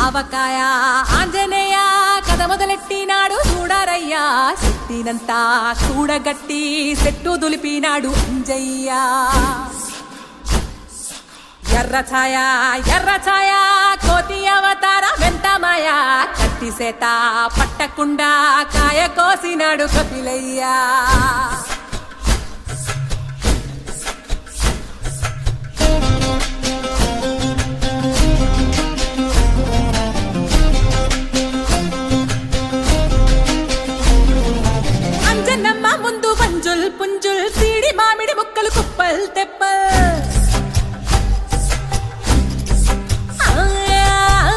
ఆవకాయ ఆంజనేయ కథ మొదలెట్టినాడు చూడారయ్యా శక్తినంతా చూడగట్టి చెట్టు దులిపినాడు అంజయ్య ఎర్ర ఛాయ కోతి అవతార వెంటమాయ కత్తి సేత పట్టకుండా కాయ కోసినాడు కపిలయ్యా అంజనమ్మ ముందు వంజుల్ పుంజుల్ సీడి మామిడి ముక్కలు కుప్పల్ తెప్పల్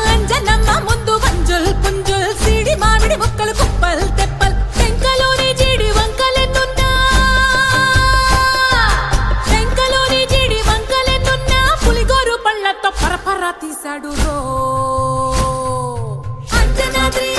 అంజనమ్మ ముందు వంజుల్ పుంజుల్ సీడి మామిడి ముక్కలు కుప్పల్ తెప్పల్ టెంకలోని జీడి వంకలెన్నున్నా పులిగోరు పళ్ళతో పరపర తీశాడు రో అంజనాద్రి